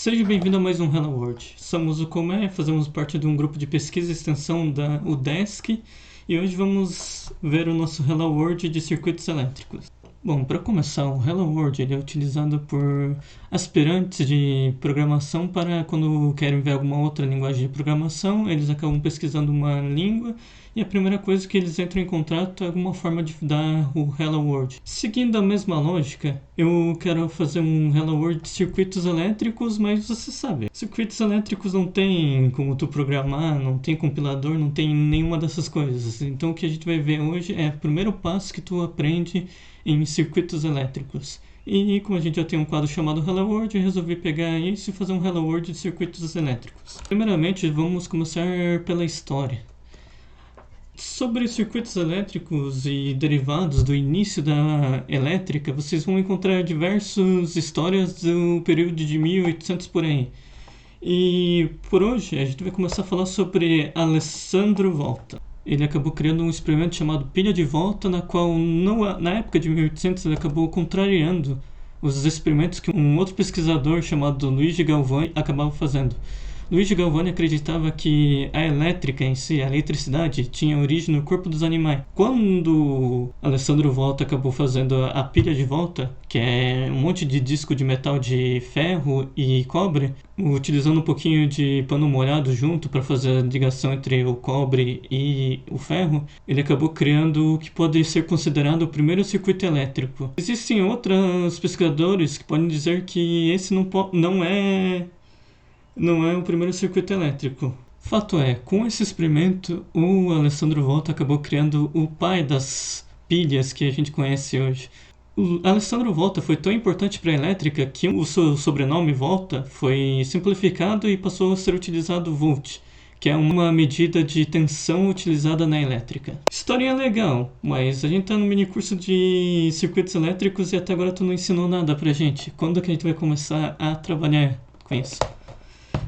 Seja bem-vindo a mais um Hello World. Somos o Comé, fazemos parte de um grupo de pesquisa e extensão da UDESC e hoje vamos ver o nosso Hello World de circuitos elétricos. Bom, para começar, o Hello World ele é utilizado por aspirantes de programação para quando querem ver alguma outra linguagem de programação, eles acabam pesquisando uma língua e a primeira coisa que eles entram em contato é alguma forma de dar o Hello World. Seguindo a mesma lógica, eu quero fazer um Hello World de circuitos elétricos, mas você sabe, circuitos elétricos não tem como tu programar, não tem compilador, não tem nenhuma dessas coisas. Então o que a gente vai ver hoje é o primeiro passo que tu aprende em circuitos elétricos. E como a gente já tem um quadro chamado Hello World, eu resolvi pegar isso e fazer um Hello World de circuitos elétricos. Primeiramente, vamos começar pela história. Sobre circuitos elétricos e derivados do início da elétrica, vocês vão encontrar diversas histórias do período de 1800 por aí. E por hoje a gente vai começar a falar sobre Alessandro Volta. Ele acabou criando um experimento chamado pilha de volta, na qual na época de 1800 ele acabou contrariando os experimentos que um outro pesquisador chamado Luigi Galvani acabava fazendo. Luigi Galvani acreditava que a elétrica em si, a eletricidade, tinha origem no corpo dos animais. Quando Alessandro Volta acabou fazendo a pilha de volta, que é um monte de disco de metal de ferro e cobre, utilizando um pouquinho de pano molhado junto para fazer a ligação entre o cobre e o ferro, ele acabou criando o que pode ser considerado o primeiro circuito elétrico. Existem outros pesquisadores que podem dizer que esse não é o primeiro circuito elétrico. Fato é, com esse experimento, o Alessandro Volta acabou criando o pai das pilhas que a gente conhece hoje. O Alessandro Volta foi tão importante para a elétrica que o seu sobrenome Volta foi simplificado e passou a ser utilizado Volt, que é uma medida de tensão utilizada na elétrica. Historinha legal, mas a gente tá no mini curso de circuitos elétricos e até agora tu não ensinou nada pra gente. Quando que a gente vai começar a trabalhar com isso?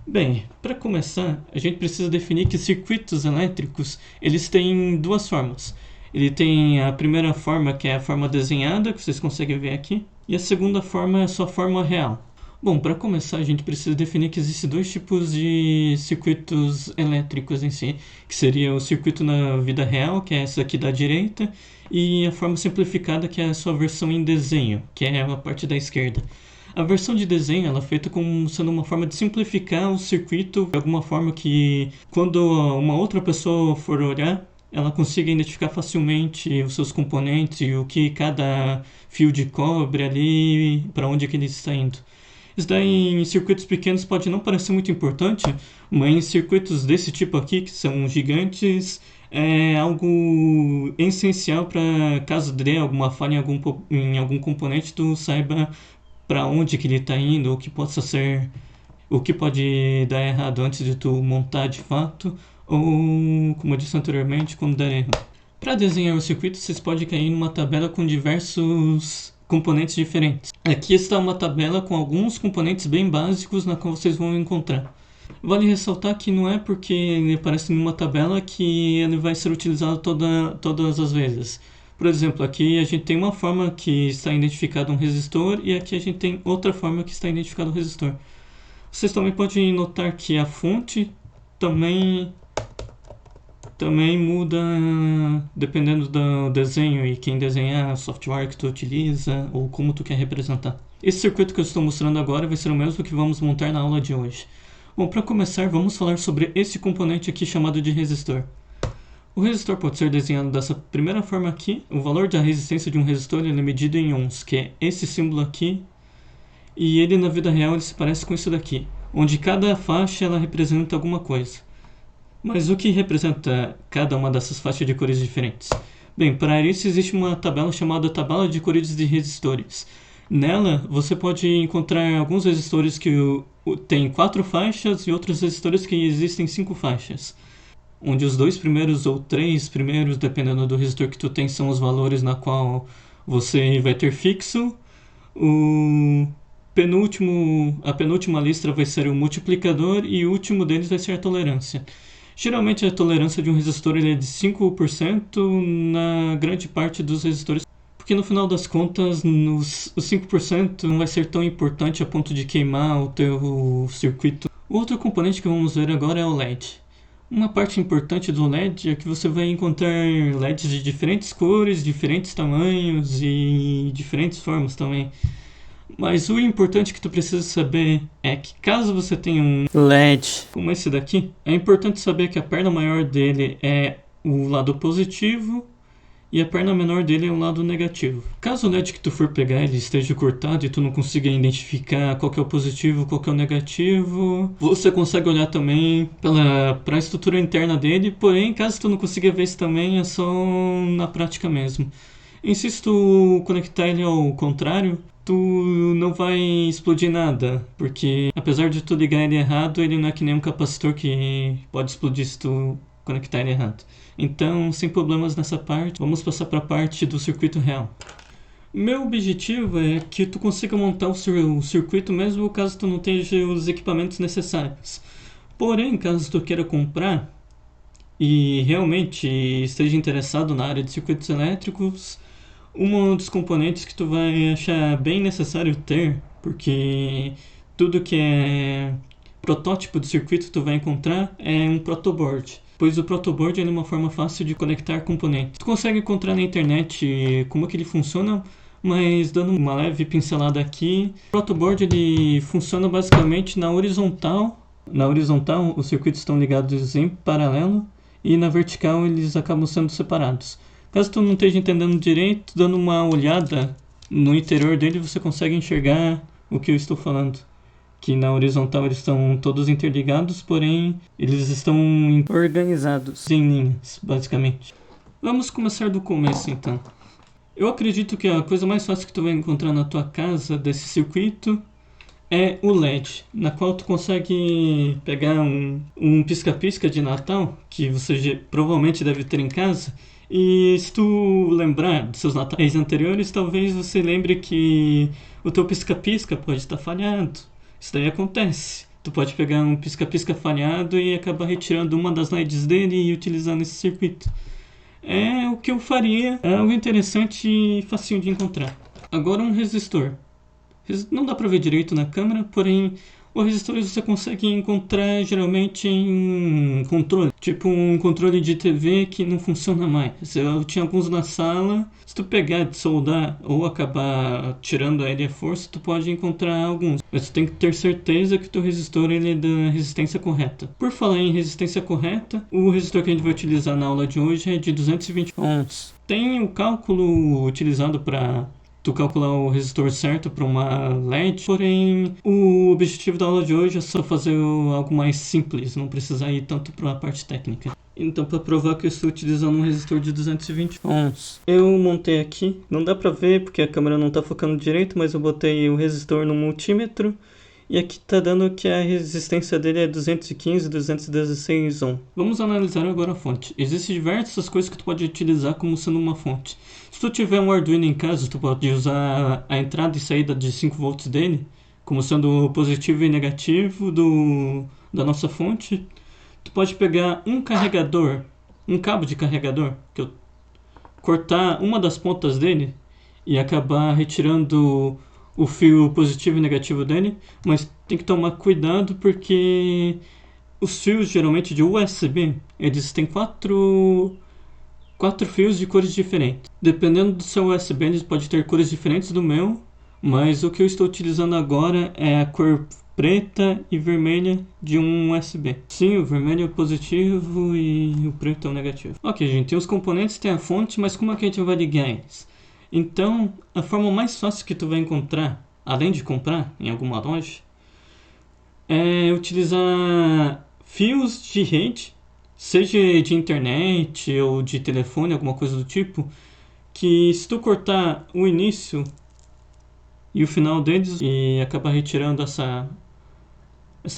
Bem, para começar, a gente precisa definir que circuitos elétricos, eles têm duas formas. Ele tem a primeira forma, que é a forma desenhada, que vocês conseguem ver aqui, e a segunda forma é a sua forma real. Bom, para começar, a gente precisa definir que existem dois tipos de circuitos elétricos em si, que seria o circuito na vida real, que é essa aqui da direita, e a forma simplificada, que é a sua versão em desenho, que é a parte da esquerda. A versão de desenho ela é feita como sendo uma forma de simplificar o circuito de alguma forma que, quando uma outra pessoa for olhar, ela consiga identificar facilmente os seus componentes e o que cada fio de cobre ali, para onde é que ele está indo. Isso daí em circuitos pequenos pode não parecer muito importante, mas em circuitos desse tipo aqui, que são gigantes, é algo essencial para caso dê alguma falha em algum componente, tu saiba para onde que ele está indo, o que pode dar errado antes de tu montar de fato, ou, como eu disse anteriormente, quando der erro. Para desenhar o circuito, vocês podem cair numa tabela com diversos componentes diferentes. Aqui está uma tabela com alguns componentes bem básicos na qual vocês vão encontrar. Vale ressaltar que não é porque ele aparece numa tabela que ele vai ser utilizado todas as vezes. Por exemplo, aqui a gente tem uma forma que está identificado um resistor e aqui a gente tem outra forma que está identificado um resistor. Vocês também podem notar que a fonte também muda dependendo do desenho e quem desenhar, o software que tu utiliza ou como tu quer representar. Esse circuito que eu estou mostrando agora vai ser o mesmo que vamos montar na aula de hoje. Bom, para começar, vamos falar sobre esse componente aqui chamado de resistor. O resistor pode ser desenhado dessa primeira forma aqui. O valor da resistência de um resistor ele é medido em ohms, que é esse símbolo aqui. E ele na vida real ele se parece com isso daqui, onde cada faixa ela representa alguma coisa. Mas o que representa cada uma dessas faixas de cores diferentes? Bem, para isso existe uma tabela chamada tabela de cores de resistores. Nela você pode encontrar alguns resistores que têm 4 faixas e outros resistores que existem 5 faixas. Onde os 2 primeiros ou 3 primeiros, dependendo do resistor que tu tem, são os valores na qual você vai ter fixo. A penúltima lista vai ser o multiplicador e o último deles vai ser a tolerância. Geralmente a tolerância de um resistor ele é de 5% na grande parte dos resistores, porque no final das contas os 5% não vai ser tão importante a ponto de queimar o teu circuito. O outro componente que vamos ver agora é o LED. Uma parte importante do LED é que você vai encontrar LEDs de diferentes cores, diferentes tamanhos e diferentes formas também. Mas o importante que tu precisa saber é que caso você tenha um LED como esse daqui, é importante saber que a perna maior dele é o lado positivo e a perna menor dele é o lado negativo. Caso o LED que tu for pegar ele esteja cortado e tu não consiga identificar qual que é o positivo, qual que é o negativo, você consegue olhar também para a estrutura interna dele, porém caso tu não consiga ver isso também é só na prática mesmo. E se tu conectar ele ao contrário, tu não vai explodir nada, porque apesar de tu ligar ele errado, ele não é que nem um capacitor que pode explodir se tu conectar ele errado. Então, sem problemas nessa parte, vamos passar para a parte do circuito real. Meu objetivo é que tu consiga montar o circuito mesmo caso tu não tenha os equipamentos necessários. Porém, caso tu queira comprar e realmente esteja interessado na área de circuitos elétricos, um dos componentes que tu vai achar bem necessário ter, porque tudo que é protótipo de circuito tu vai encontrar é um protoboard, pois o protoboard é uma forma fácil de conectar componentes. Tu consegue encontrar na internet como que ele funciona, mas dando uma leve pincelada aqui, o protoboard ele funciona basicamente na horizontal. Na horizontal os circuitos estão ligados em paralelo e na vertical eles acabam sendo separados. Caso tu não esteja entendendo direito, dando uma olhada no interior dele você consegue enxergar o que eu estou falando. Que na horizontal eles estão todos interligados, porém eles estão organizados em linhas, basicamente. Vamos começar do começo então. Eu acredito que a coisa mais fácil que tu vai encontrar na tua casa desse circuito é o LED, na qual tu consegue pegar um pisca-pisca de Natal, que você provavelmente deve ter em casa. E se tu lembrar dos seus natais anteriores, talvez você lembre que o teu pisca-pisca pode estar falhado. Isso daí acontece. Tu pode pegar um pisca-pisca falhado e acabar retirando uma das LEDs dele e utilizando esse circuito. É o que eu faria, é algo interessante e facinho de encontrar. Agora um resistor. Não dá pra ver direito na câmera, porém o resistor você consegue encontrar geralmente em um controle, tipo um controle de TV que não funciona mais. Eu tinha alguns na sala, se tu pegar de soldar ou acabar tirando ele à força, tu pode encontrar alguns. Mas tu tem que ter certeza que o teu resistor ele é da resistência correta. Por falar em resistência correta, o resistor que a gente vai utilizar na aula de hoje é de 220 ohms. Tem o cálculo utilizado para tu calcular o resistor certo para uma LED, porém o objetivo da aula de hoje é só fazer algo mais simples, não precisar ir tanto para a parte técnica. Então, para provar que eu estou utilizando um resistor de 220 ohms, eu montei aqui, não dá para ver porque a câmera não está focando direito, mas eu botei o resistor no multímetro e aqui está dando que a resistência dele é 215, 216 ohms. Vamos analisar agora a fonte. Existem diversas coisas que tu pode utilizar como sendo uma fonte. Se tu tiver um Arduino em casa, tu pode usar a entrada e saída de 5 volts dele, como sendo o positivo e negativo da nossa fonte. Tu pode pegar um carregador, um cabo de carregador, cortar uma das pontas dele e acabar retirando o fio positivo e negativo dele, mas tem que tomar cuidado porque os fios geralmente de USB, eles têm quatro fios de cores diferentes. Dependendo do seu USB, eles podem ter cores diferentes do meu, mas o que eu estou utilizando agora é a cor preta e vermelha de um USB. Sim, o vermelho é o positivo e o preto é o negativo. Ok, gente, tem os componentes, tem a fonte, mas como é que a gente vai ligar eles? Então, a forma mais fácil que tu vai encontrar, além de comprar em alguma loja, é utilizar fios de rede, seja de internet ou de telefone, alguma coisa do tipo, que se tu cortar o início e o final deles e acabar retirando essa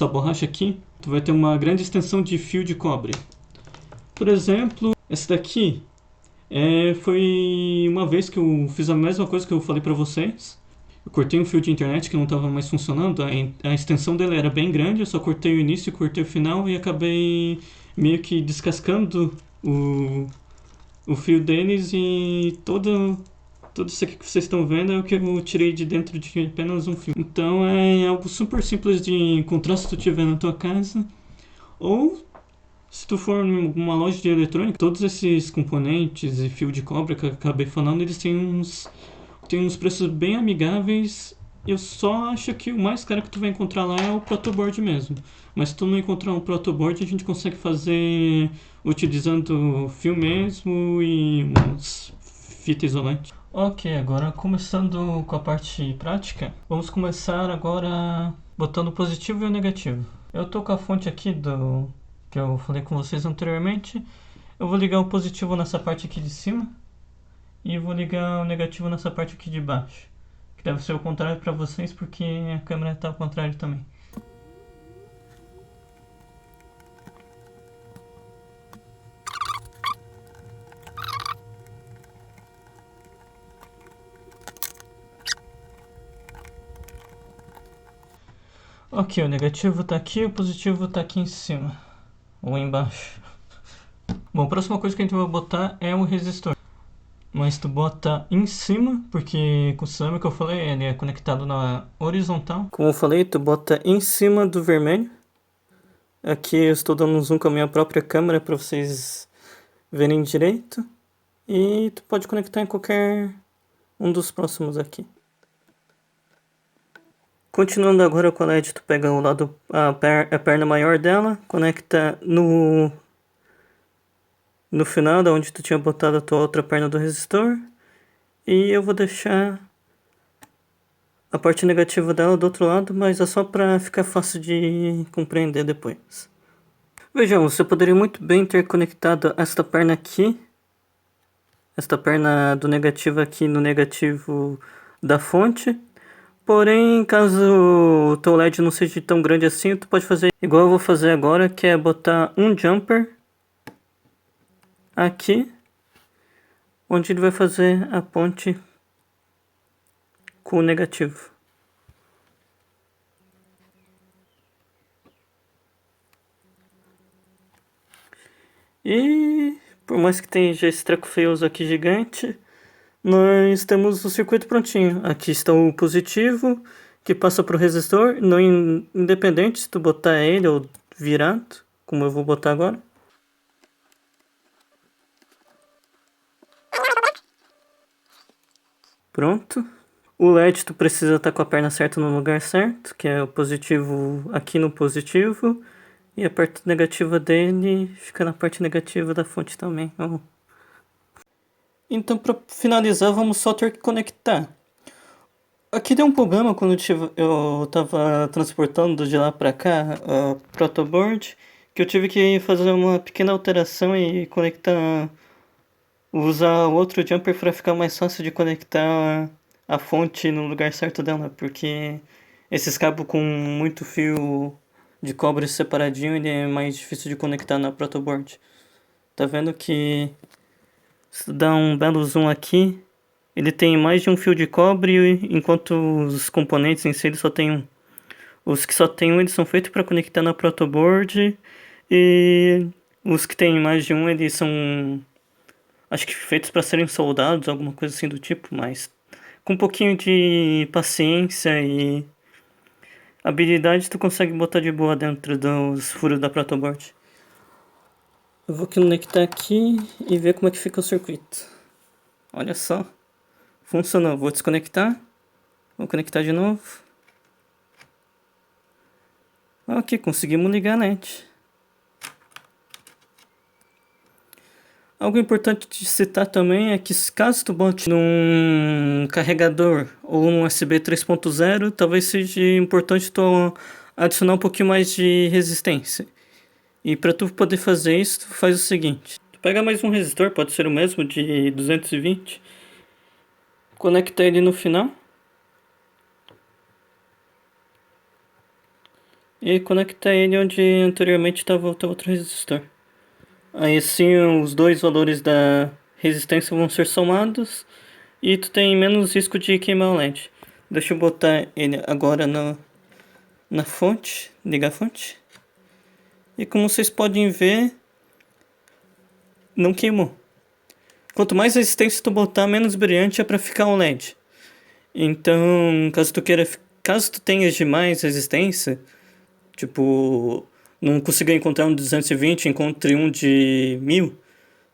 borracha aqui, tu vai ter uma grande extensão de fio de cobre. Por exemplo, esse daqui foi uma vez que eu fiz a mesma coisa que eu falei pra vocês. Eu cortei um fio de internet que não estava mais funcionando. A extensão dele era bem grande, eu só cortei o início, cortei o final e acabei meio que descascando o fio deles e todo Tudo isso aqui que vocês estão vendo é o que eu tirei de dentro de apenas um filme. Então é algo super simples de encontrar se tu tiver na tua casa. Ou se tu for em uma loja de eletrônica, todos esses componentes e fio de cobre que eu acabei falando, eles têm uns preços bem amigáveis. Eu só acho que o mais caro que tu vai encontrar lá é o protoboard mesmo. Mas se tu não encontrar um protoboard, a gente consegue fazer utilizando fio mesmo e umas fita isolante. Ok, agora começando com a parte prática, vamos começar agora botando o positivo e o negativo. Eu tô com a fonte aqui do que eu falei com vocês anteriormente. Eu vou ligar o positivo nessa parte aqui de cima e vou ligar o negativo nessa parte aqui de baixo, que deve ser o contrário para vocês porque a câmera está ao contrário também. Ok, o negativo está aqui, o positivo está aqui em cima ou embaixo. Bom, a próxima coisa que a gente vai botar é o resistor. Mas tu bota em cima, porque com o cerâmico que eu falei, ele é conectado na horizontal. Como eu falei, tu bota em cima do vermelho. Aqui eu estou dando um zoom com a minha própria câmera para vocês verem direito. E tu pode conectar em qualquer um dos próximos aqui. Continuando agora com a LED, tu pega o lado, a perna maior dela, conecta no final, da onde tu tinha botado a tua outra perna do resistor. E eu vou deixar a parte negativa dela do outro lado, mas é só para ficar fácil de compreender depois. Vejamos, você poderia muito bem ter conectado esta perna aqui, esta perna do negativo aqui no negativo da fonte. Porém, caso o teu LED não seja tão grande assim, tu pode fazer igual eu vou fazer agora, que é botar um jumper aqui, onde ele vai fazer a ponte com o negativo. E por mais que tenha já esse treco feioso aqui gigante, nós temos o circuito prontinho. Aqui está o positivo que passa para o resistor, não independente se tu botar ele ou virado, como eu vou botar agora. Pronto. O LED tu precisa estar com a perna certa no lugar certo, que é o positivo aqui no positivo. E a parte negativa dele fica na parte negativa da fonte também. Então, para finalizar, vamos só ter que conectar. Aqui deu um problema quando eu estava transportando de lá para cá o protoboard, que eu tive que fazer uma pequena alteração e conectar, usar outro jumper para ficar mais fácil de conectar a fonte no lugar certo dela, porque esses cabos com muito fio de cobre separadinho, ele é mais difícil de conectar na protoboard. Tá vendo que se tu dá um belo zoom aqui, ele tem mais de um fio de cobre, enquanto os componentes em si ele só tem um. Os que só tem um, eles são feitos para conectar na protoboard, e os que tem mais de um, eles são, acho que feitos para serem soldados, alguma coisa assim do tipo, mas com um pouquinho de paciência e habilidade tu consegue botar de boa dentro dos furos da protoboard. Eu vou conectar aqui e ver como é que fica o circuito. Olha só, funcionou. Vou desconectar, vou conectar de novo. Ok, conseguimos ligar a net. Algo importante de citar também é que caso tu bote num carregador ou num USB 3.0, talvez seja importante tu adicionar um pouquinho mais de resistência. E para tu poder fazer isso, tu faz o seguinte. Tu pega mais um resistor, pode ser o mesmo, de 220. Conecta ele no final. E conecta ele onde anteriormente estava o teu outro resistor. Aí assim os dois valores da resistência vão ser somados e tu tem menos risco de queimar o LED. Deixa eu botar ele agora na fonte, ligar a fonte. E como vocês podem ver, não queimou. Quanto mais resistência tu botar, menos brilhante é para ficar o LED. Então, caso tu tenhas demais resistência, tipo, não consiga encontrar um de 220, encontre um de 1000,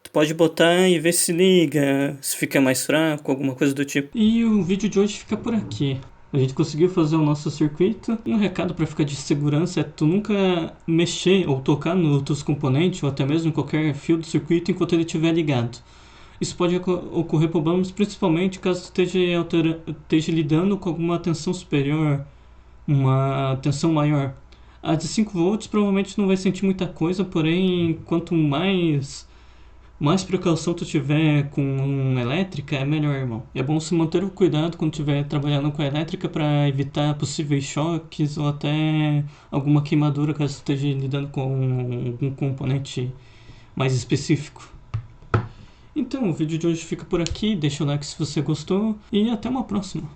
tu pode botar e ver se liga, se fica mais fraco, alguma coisa do tipo. E o vídeo de hoje fica por aqui. A gente conseguiu fazer o nosso circuito. Um recado para ficar de segurança é tu nunca mexer ou tocar nos outros componentes ou até mesmo em qualquer fio do circuito enquanto ele estiver ligado. Isso pode ocorrer problemas principalmente caso tu esteja lidando com alguma tensão superior, uma tensão maior. A de 5 volts provavelmente não vai sentir muita coisa, porém quanto mais precaução tu tiver com elétrica, é melhor, irmão. É bom se manter o cuidado quando estiver trabalhando com a elétrica para evitar possíveis choques ou até alguma queimadura caso tu esteja lidando com algum componente mais específico. Então, o vídeo de hoje fica por aqui. Deixa o like se você gostou e até uma próxima.